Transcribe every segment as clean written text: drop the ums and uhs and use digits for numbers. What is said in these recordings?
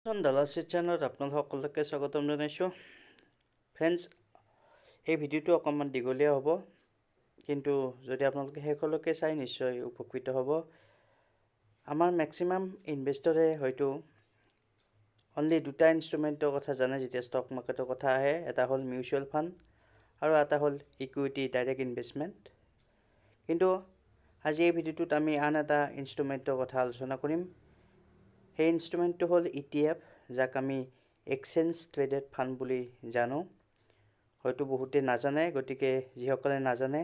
Dollar চেনেলত আপোনালোক সকলোকে স্বাগতম জনাইছোঁ। ফ্ৰেণ্ডছ, এই ভিডিঅ'টো অকণমান দীঘলীয়া হ'ব, কিন্তু যদি আপোনালোকে শেষলৈকে চাই নিশ্চয় উপকৃত হ'ব। আমাৰ মেক্সিমাম ইনভেষ্টৰে হয়তো অনলি দুটা ইনষ্ট্ৰুমেণ্টৰ কথা জানে যেতিয়া ষ্টক মাৰ্কেটৰ কথা আহে। এটা হ'ল মিউচুৱেল ফাণ্ড আৰু এটা হ'ল ইকুইটি ডাইৰেক্ট ইনভেষ্টমেণ্ট। কিন্তু আজি এই ভিডিঅ'টোত আমি আন এটা ইনষ্ট্ৰুমেণ্টৰ কথা আলোচনা কৰিম। সেই ইনষ্ট্ৰুমেণ্টটো হ'ল ETF, যাক আমি এক্সচেঞ্জ ট্ৰেডেড ফাণ্ড বুলি জানো। হয়তো বহুতে নাজানে, গতিকে যিসকলে নাজানে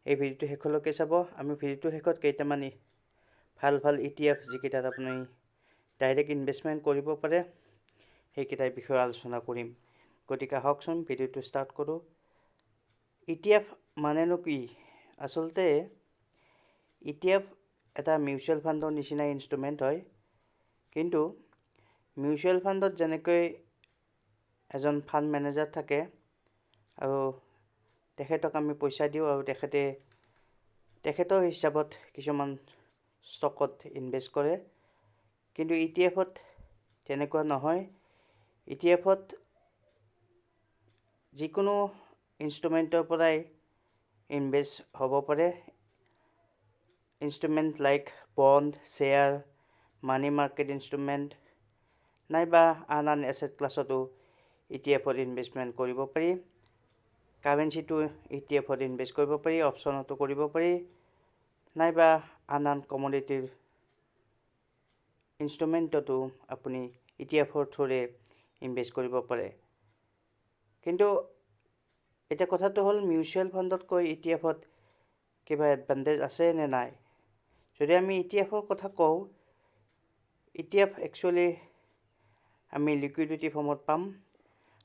এই ভিডিঅ'টো শেষলৈকে চাব। আমি ভিডিঅ'টোৰ শেষত কেইটামান ভাল ETF যিকেইটাত আপুনি ডাইৰেক্ট ইনভেষ্টমেণ্ট কৰিব পাৰে সেইকেইটাৰ বিষয়ে আলোচনা কৰিম। গতিকে আহকচোন ভিডিঅ'টো ষ্টাৰ্ট কৰোঁ। ETF মানেনো কি? আচলতে ETF এটা মিউচুৱেল ফাণ্ডৰ নিচিনা ইনষ্ট্ৰুমেণ্ট হয়। কিন্তু মিউচুৱেল ফাণ্ডত যেনেকৈ এজন ফাণ্ড মেনেজাৰ থাকে আৰু তেখেতক আমি পইচা দিওঁ আৰু তেখেতৰ হিচাপত কিছুমান ষ্টকত ইনভেষ্ট কৰে, কিন্তু ETFত তেনেকুৱা নহয়। ETFত যিকোনো ইনষ্ট্ৰুমেণ্টৰ পৰাই ইনভেষ্ট হ'ব পাৰে। ইনষ্ট্ৰুমেণ্ট লাইক বণ্ড, শ্বেয়াৰ, মানি মাৰ্কেট ইনষ্ট্ৰুমেণ্ট নাইবা আন এছেট ক্লাছতো ETFত ইনভেষ্টমেণ্ট কৰিব পাৰি। কাৰেঞ্চিটো ETFত ইনভেষ্ট কৰিব পাৰি, অপশ্যনতো কৰিব পাৰি, নাইবা আন কমোডিটিৰ ইনষ্ট্ৰুমেণ্টতো আপুনি ETFৰ থ্ৰুৰে ইনভেষ্ট কৰিব পাৰে। কিন্তু এতিয়া কথাটো হ'ল মিউচুৱেল ফাণ্ডতকৈ ETFত কিবা এডভান্টেজ আছে নে নাই? যদি আমি ETFৰ কথা কওঁ, ETF একচুৱেলি আমি লিকুইডিটি ফৰ্মত পাম।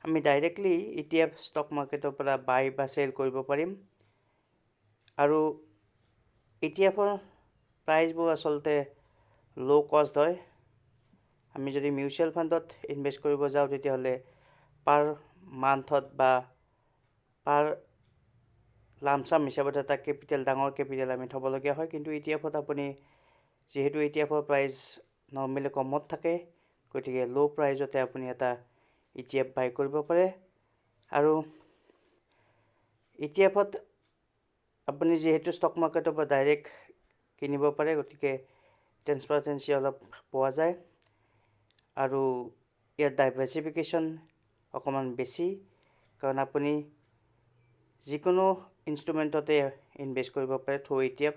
আমি ডাইৰেক্টলি ETF ষ্টক মাৰ্কেটৰ পৰা বাই বা চেল কৰিব পাৰিম। আৰু ETFৰ প্ৰাইচবোৰ আচলতে ল' কষ্ট হয়। আমি যদি মিউচুৱেল ফাণ্ডত ইনভেষ্ট কৰিব যাওঁ তেতিয়াহ'লে পাৰ মান্থত বা পাৰ লামচাম হিচাপত এটা ডাঙৰ কেপিটেল আমি থ'বলগীয়া হয়। কিন্তু ETFত আপুনি যিহেতু ETFৰ প্ৰাইচ নৰ্মেলি কমত থাকে, গতিকে ল' প্ৰাইজতে আপুনি এটা ETF বাই কৰিব পাৰে। আৰু ETFত আপুনি যিহেতু ষ্টক মাৰ্কেটৰ পৰা ডাইৰেক্ট কিনিব পাৰে, গতিকে ট্ৰেন্সপাৰেঞ্চি অলপ পোৱা যায় আৰু ইয়াত ডাইভাৰ্চিফিকেশ্যন অকণমান বেছি, কাৰণ আপুনি যিকোনো ইনষ্ট্ৰুমেণ্টতে ইনভেষ্ট কৰিব পাৰে through ETF।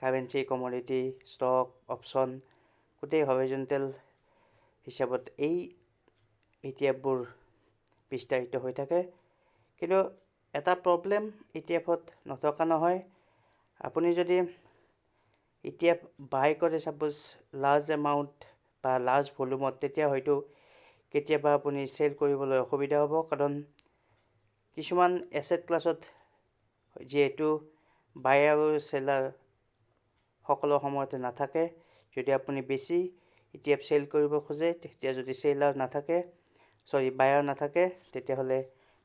Currency, commodity, stock, option গোটেই হৰাইজণ্টেল হিচাপত এই ETFবোৰ বিস্তাৰিত হৈ থাকে। কিন্তু এটা প্ৰব্লেম ETFত নথকা নহয়। আপুনি যদি ETF বাই কৰে ছাপ'জ লাৰ্জ এমাউণ্ট বা লাৰ্জ ভলিউমত, তেতিয়া হয়তো কেতিয়াবা আপুনি চেল কৰিবলৈ অসুবিধা হ'ব, কাৰণ কিছুমান এছেট ক্লাছত যিহেতু বাই আৰু চেলাৰ সকলো সময়তে নাথাকে। যদি আপুনি বেছি ETF চেল কৰিব খোজে, তেতিয়া যদি বায়াৰ নাথাকে তেতিয়াহ'লে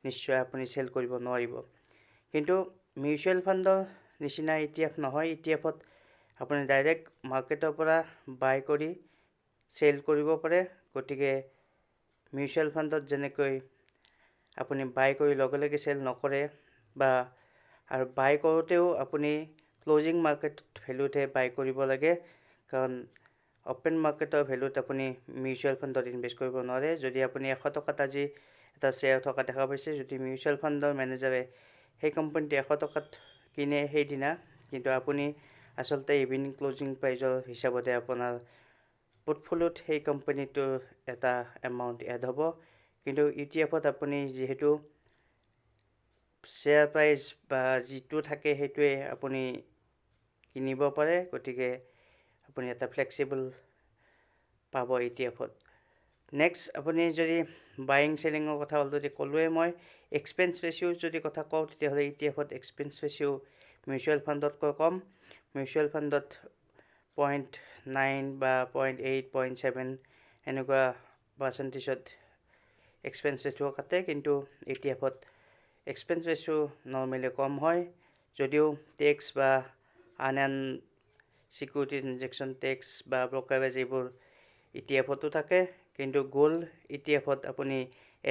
নিশ্চয় আপুনি চেল কৰিব নোৱাৰিব। কিন্তু মিউচুৱেল ফাণ্ডৰ নিচিনা ETF নহয়। ETFত আপুনি ডাইৰেক্ট মাৰ্কেটৰ পৰা বাই কৰি চেল কৰিব পাৰে। গতিকে মিউচুৱেল ফাণ্ডত যেনেকৈ আপুনি বাই কৰি লগে লগে চেল নকৰে, বা আৰু বাই কৰোঁতেও আপুনি ক্লজিং মাৰ্কেট ভেলুতহে বাই কৰিব লাগে, কাৰণ অ'পেন মাৰ্কেটৰ ভেলুত আপুনি মিউচুৱেল ফাণ্ডত ইনভেষ্ট কৰিব নোৱাৰে। যদি আপুনি 100 টকাত আজি এটা শ্বেয়াৰ থকা দেখা পাইছে, যদি মিউচুৱেল ফাণ্ডৰ মেনেজাৰে সেই কোম্পানীটো 100 টকাত কিনে সেইদিনা, কিন্তু আপুনি আচলতে ইভিনিং ক্লজিং প্ৰাইজৰ হিচাপতে আপোনাৰ পোৰ্টফলিঅ'ত সেই কোম্পানীটোৰ এটা এমাউণ্ট এড হ'ব। কিন্তু ETFত আপুনি যিহেতু শ্বেয়াৰ প্ৰাইচ বা যিটো থাকে সেইটোৱে আপুনি কিনিব পাৰে, গতিকে আপুনি এটা ফ্লেক্সিবল পাব ETFত। নেক্সট, আপুনি যদি বাইং চেলিঙৰ কথা অলৰেডি ক'লোৱেই মই। এক্সপেন্স ৰেচিঅ'ৰ যদি কথা কওঁ, তেতিয়াহ'লে ETFত এক্সপেন্স ৰেচিঅ' মিউচুৱেল ফাণ্ডতকৈ কম। মিউচুৱেল ফাণ্ডত 0.9 বা 0.8, 0.7 এনেকুৱা পাৰ্চেণ্টেজত এক্সপেন্স ৰেচিঅ' কাটে, কিন্তু ETFত এক্সপেন্স ৰেচিঅ' নৰ্মেলি কম হয়। যদিও টেক্স বা আন চিকিউৰিটি ট্ৰানজেকশ্যন টেক্স বা ব্ৰকাৰেজ এইবোৰ ETFতো থাকে, কিন্তু গ'ল্ড ইটিএফত আপুনি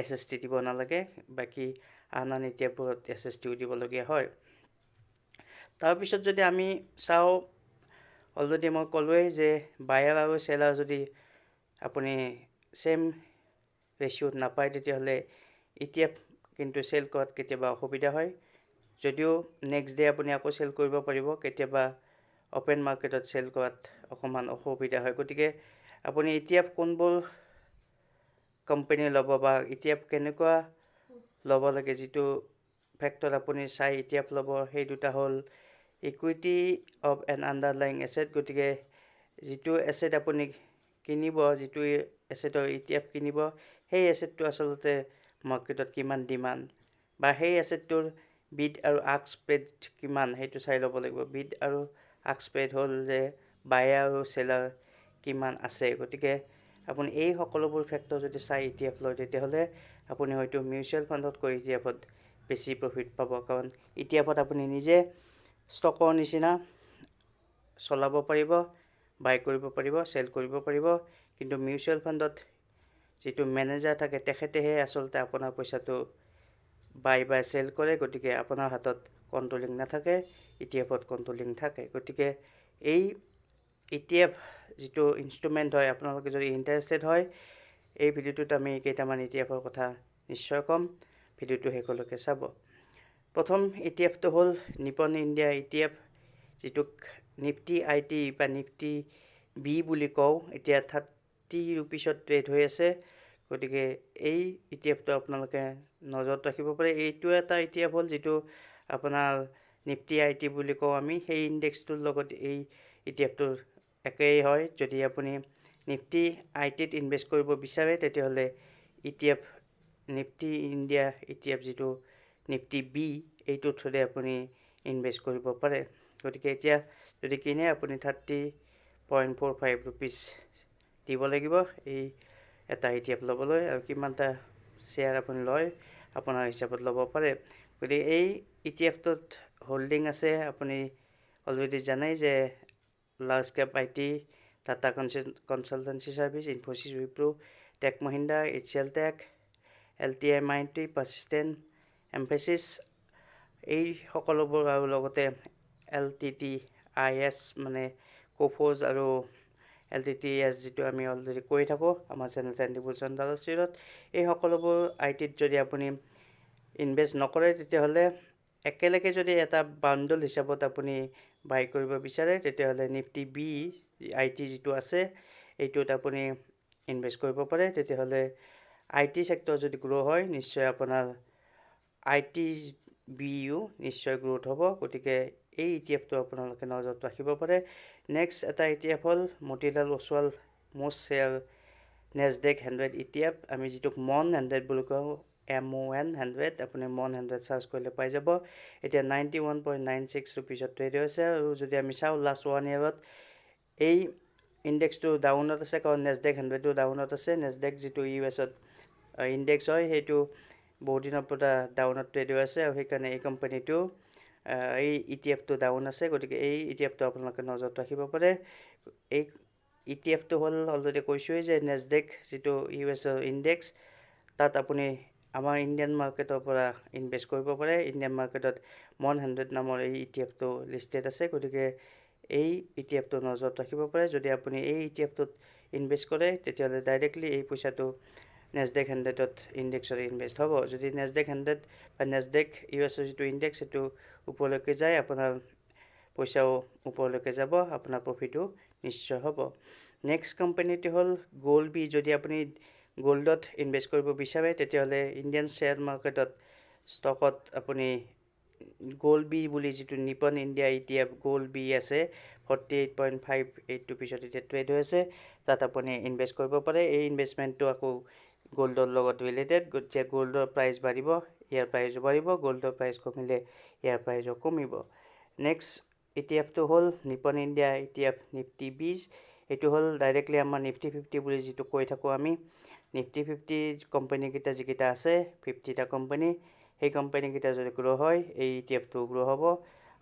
SST দিব নালাগে, বাকী আন ইটিএফবোৰত SSTও দিবলগীয়া হয়। তাৰপিছত যদি আমি চাওঁ, অলৰেডি মই ক'লোৱেই যে বায়াৰ আৰু চেলাৰ যদি আপুনি চেম ৰেচিঅ'ত নাপায়, তেতিয়াহ'লে ETF কিন্তু চেল কৰাত কেতিয়াবা অসুবিধা হয়। যদিও নেক্সট ডে আপুনি আকৌ চেল কৰিব পাৰিব, কেতিয়াবা অপেন মাৰ্কেটত চেল কৰাত অকণমান অসুবিধা হয়। গতিকে আপুনি ETF কোনবোৰ কোম্পানী ল'ব বা ETF কেনেকুৱা ল'ব লাগে, যিটো ফেক্টৰত আপুনি চাই ETF ল'ব, সেই দুটা হ'ল ইকুইটি অফ এন আণ্ডাৰলাইং এছেট। গতিকে যিটো এছেট আপুনি কিনিব, যিটো এছেটৰ ETF কিনিব, সেই এছেটটো আচলতে মাৰ্কেটত কিমান ডিমাণ্ড, বা সেই এছেটটোৰ বিড আৰু আস্ক স্প্ৰেড কিমান, সেইটো চাই ল'ব লাগিব। বিড আৰু আস্ক স্প্ৰেড হ'ল যে বায়াৰ আৰু চেলাৰ কিমান আছে। গতিকে আপুনি এই সকলোবোৰ ফেক্টৰ যদি চাই ETF লয়, তেতিয়াহ'লে আপুনি হয়তো মিউচুৱেল ফাণ্ডতকৈ ETFত বেছি প্ৰফিট পাব। কাৰণ ETFত আপুনি নিজে ষ্টকৰ নিচিনা চলাব পাৰিব, বাই কৰিব পাৰিব, চেল কৰিব পাৰিব। কিন্তু মিউচুৱেল ফাণ্ডত যিটো মেনেজাৰ থাকে, তেখেতেহে আচলতে আপোনাৰ পইচাটো বাই বা চেল কৰে। গতিকে আপোনাৰ হাতত কণ্ট্ৰলিং নাথাকে, ETFত কণ্ট্ৰলিং থাকে। গতিকে এই ETF যিটো ইনষ্ট্ৰুমেণ্ট হয়, আপোনালোকে যদি ইণ্টাৰেষ্টেড হয়, এই ভিডিঅ'টোত আমি কেইটামান ETFৰ কথা নিশ্চয় ক'ম। ভিডিঅ'টো শেষলৈকে চাব। প্ৰথম ETFটো হ'ল নিপন ইণ্ডিয়া ETF, যিটোক নিফটি IT বা নিফটি বি বুলি কওঁ। এতিয়া 30 ৰুপিছত ট্ৰেড হৈ আছে। গতিকে এই ETFটো আপোনালোকে নজৰত ৰাখিব পাৰে। এইটো এটা ETF হ'ল যিটো আপোনাৰ নিফটি IT বুলি কওঁ আমি, সেই ইণ্ডেক্সটোৰ লগত এই ETFটোৰ একেই হয়। যদি আপুনি নিফটি ITত ইনভেষ্ট কৰিব বিচাৰে, তেতিয়াহ'লে ETF নিফটি ইণ্ডিয়া ETF যিটো নিফটি বি, এইটোৰ থ্ৰুৰে আপুনি ইনভেষ্ট কৰিব পাৰে। গতিকে এতিয়া যদি কিনে, আপুনি 30.45 ৰুপিজ দিব লাগিব এই এটা ETF ল'বলৈ, আৰু কিমানটা শ্বেয়াৰ আপুনি লয় আপোনাৰ হিচাপত ল'ব পাৰে। গতিকে এই ETFটোত হোল্ডিং আছে, আপুনি অলৰেডি জানেই যে large cap IT, Tata consultancy services, Infosys, Wipro, tech Mahindra, HCL tech, LTI Mindtree, Persistent, Mphasis, এই সকলোবোৰ, আৰু লগতে LTTIS মানে কোফোজ আৰু LTTS যিটো আমি অলৰেডি কৈ থাকোঁ আমাৰ চেনেল ট্ৰেণ্ডিবুলছন ইণ্ডাষ্ট্ৰীত, এই সকলোবোৰ ITত যদি আপুনি ইনভেষ্ট নকৰে, তেতিয়াহ'লে একেলগে যদি এটা বাণ্ডল হিচাপত আপুনি বাই কৰিব বিচাৰে, তেতিয়াহ'লে নিফটি বি IT যিটো আছে, এইটোত আপুনি ইনভেষ্ট কৰিব পাৰে। তেতিয়াহ'লে IT চেক্টৰ যদি গ্ৰ' হয়, নিশ্চয় আপোনাৰ IT বিও নিশ্চয় গ্ৰ'থ হ'ব। গতিকে এই ETFটো আপোনালোকে নজৰত ৰাখিব পাৰে। নেক্সট এটা ETF হ'ল মতিলাল ওছৱাল মষ্ট শ্বেয়াৰ নেছডেক 100 ETF, আমি যিটোক মন 100 বুলি কওঁ, MON 100, আপুনি মন 100 চাৰ্চ কৰিলে পাই যাব। এতিয়া 91.96 ৰুপিজত ট্ৰেড হৈছে। আৰু যদি আমি চাওঁ লাষ্ট 1 ইয়েৰত এই ইণ্ডেক্সটো ডাউনত আছে, কাৰণ নেছডেক 100টো ডাউনত আছে। নেছডেক যিটো USত ইণ্ডেক্স হয়, সেইটো বহুত দিনৰ পৰা ডাউনত ট্ৰেড হৈ আছে, আৰু সেইকাৰণে এই কোম্পানীটো এই ETFটো ডাউন আছে। গতিকে এই ETFটো আপোনালোকে নজৰত ৰাখিব পাৰে। এই ETFটো হ'ল অলৰেডি কৈছোঁৱেই যে নেছডেক যিটো USৰ ইণ্ডেক্স, তাত আপুনি আমাৰ ইণ্ডিয়ান মাৰ্কেটৰ পৰা ইনভেষ্ট কৰিব পাৰে। ইণ্ডিয়ান মাৰ্কেটত মন 100 নামৰ এই ETFটো লিষ্টেড আছে। গতিকে এই ETFটো নজৰত ৰাখিব পাৰে। যদি আপুনি এই ETFটোত ইনভেষ্ট কৰে, তেতিয়াহ'লে ডাইৰেক্টলি এই পইচাটো নেছডেক 100ত ইণ্ডেক্সত ইনভেষ্ট হ'ব। যদি নেছডেক 100 বা নেছডেক USৰ যিটো ইণ্ডেক্স, সেইটো ওপৰলৈকে যায়, আপোনাৰ পইচাও ওপৰলৈকে যাব, আপোনাৰ প্ৰফিটো নিশ্চয় হ'ব। নেক্সট কোম্পানীটো হ'ল গ'ল্ড বি। যদি আপুনি গ'ল্ডত ইনভেষ্ট কৰিব বিচাৰে, তেতিয়াহ'লে ইণ্ডিয়ান শ্বেয়াৰ মাৰ্কেটত ষ্টকত আপুনি গ'ল্ড বি বুলি যিটো নিপন ইণ্ডিয়া ETF গ'ল্ড বি আছে, 48.58 ৰুপিজত এতিয়া ট্ৰেড হৈ আছে, তাত আপুনি ইনভেষ্ট কৰিব পাৰে। এই ইনভেষ্টমেণ্টটো আকৌ গ'ল্ডৰ লগত ৰিলেটেড। গতিকে গ'ল্ডৰ প্ৰাইচ বাঢ়িব, ইয়াৰ প্ৰাইজো বাঢ়িব, গ'ল্ডৰ প্ৰাইচ কমিলে ইয়াৰ প্ৰাইজো কমিব। নেক্সট ETFটো হ'ল নিপন ইণ্ডিয়া ETF নিফটি বিজ। এইটো হ'ল ডাইৰেক্টলি আমাৰ নিফটি 50 বুলি যিটো কৈ থাকোঁ আমি, নিফটি 50 কোম্পানীকেইটা যিকেইটা আছে, 50টা কোম্পানী, সেই কোম্পানীকেইটা যদি গ্ৰ' হয়, এই ETFটো গ্ৰ' হ'ব।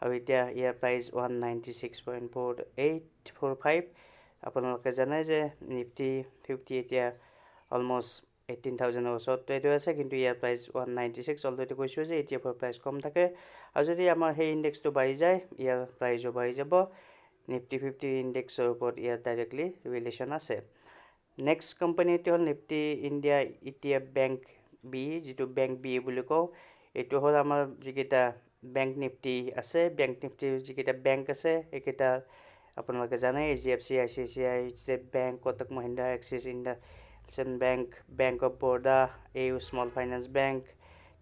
আৰু এতিয়া ইয়াৰ প্ৰাইচ 196.4845। আপোনালোকে জানে যে নিফটি 50 এতিয়া অলমষ্ট 18,000 ওচৰত ট্ৰেড হৈ আছে, কিন্তু ইয়াৰ প্ৰাইচ 196 অলৰেডি কৈছোঁ যে ETFৰ প্ৰাইচ কম থাকে। আৰু যদি আমাৰ সেই ইণ্ডেক্সটো বাঢ়ি যায় ইয়াৰ প্ৰাইচো বাঢ়ি যাব। নিফটি 50 ইণ্ডেক্সৰ ওপৰত ইয়াৰ ডাইৰেক্টলি ৰিলেশ্যন আছে। নেক্সট কোম্পানীটো হ'ল Nifty India ETF bank BeES, যিটো বেংক বি বুলি কওঁ। এইটো হ'ল আমাৰ যিকেইটা বেংক নিফটি আছে, বেংক নিফটিৰ যিকেইটা বেংক আছে সেইকেইটা আপোনালোকে জানে, HDFC, ICICI, state bank, Kotak Mahindra, Axis Indian bank, bank of Baroda, AU small finance bank,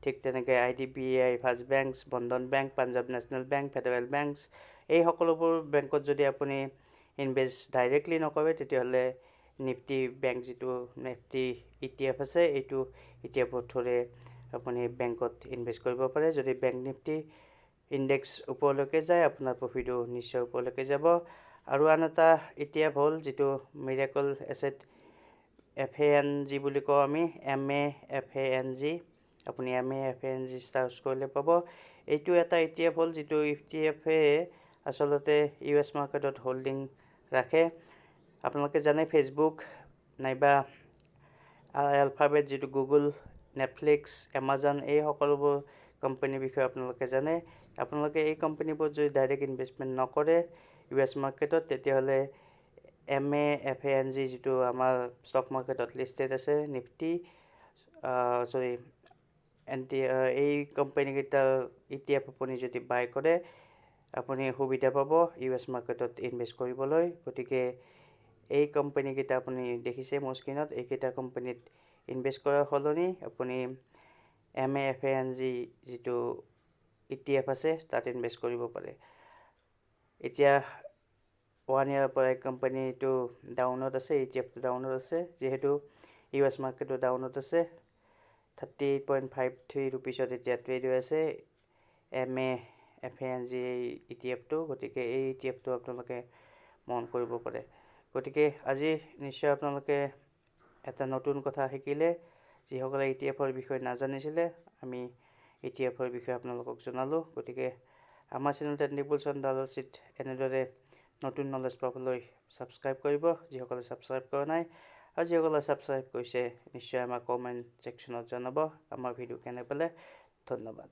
ঠিক তেনেকৈ IDBI first bank, Bandhan bank, Punjab national bank, federal banks, এই সকলোবোৰ বেংকত যদি আপুনি ইনভেষ্ট ডাইৰেক্টলি নকৰে তেতিয়াহ'লে নিফটি বেংক যিটো নিফটি ETF আছে এইটো ETFৰ থ্ৰুৰে আপুনি বেংকত ইনভেষ্ট কৰিব পাৰে। যদি বেংক নিফটি ইণ্ডেক্স ওপৰলৈকে যায় আপোনাৰ প্ৰফিটো নিশ্চয় ওপৰলৈকে যাব। আৰু আন এটা ETF হ'ল যিটো মিৰাকল এছেট FANG বুলি কওঁ আমি, MAFANG, আপুনি MAFANG চাৰ্চ কৰিলে পাব। এইটো এটা ETF হ'ল যিটো ETFে আচলতে US মাৰ্কেটত হোল্ডিং ৰাখে। আপোনালোকে জানে ফেচবুক নাইবা এলফাবেট যিটো গুগল, নেটফ্লিক্স, এমাজন, এই সকলোবোৰ কোম্পানীৰ বিষয়ে আপোনালোকে জানে। আপোনালোকে এই কোম্পানীবোৰ যদি ডাইৰেক্ট ইনভেষ্টমেণ্ট নকৰে US মাৰ্কেটত তেতিয়াহ'লে MAFANG যিটো আমাৰ ষ্টক মাৰ্কেটত লিষ্টেড আছে নিফটি এই কোম্পানীকেইটাৰ ETF আপুনি যদি বাই কৰে আপুনি সুবিধা পাব US মাৰ্কেটত ইনভেষ্ট কৰিবলৈ। গতিকে এই কোম্পানীকেইটা আপুনি দেখিছে মোৰ স্ক্ৰীণত, এইকেইটা কোম্পানীত ইনভেষ্ট কৰাৰ সলনি আপুনি MAFANG যিটো ETF আছে তাত ইনভেষ্ট কৰিব পাৰে। এতিয়া 1 ইয়াৰৰ পৰা এই কোম্পানীটো ডাউনত আছে, ETFটো ডাউনত আছে, যিহেতু US মাৰ্কেটো ডাউনত আছে। 38.53 ৰুপিছত এতিয়া ট্ৰেড হৈ আছে MAFANG ETFটো। গতিকে এই ETFটো আপোনালোকে মন কৰিব পাৰে। গতিকে আজি নিশ্চয় আপোনালোকে এটা নতুন কথা শিকিলে। যিসকলে ETFৰ বিষয়ে নাজানিছিলে আমি ETFৰ বিষয়ে আপোনালোকক জনালোঁ। গতিকে আমাৰ চেনেল টেকনিকেল ডালাচিত এনেদৰে নতুন নলেজ পাবলৈ ছাবস্ক্ৰাইব কৰিব, যিসকলে ছাবস্ক্ৰাইব কৰা নাই। আৰু যিসকলে ছাবস্ক্ৰাইব কৰিছে নিশ্চয় আমাক কমেণ্ট ছেকশ্যনত জনাব আমাৰ ভিডিঅ' কেনে পালে। ধন্যবাদ।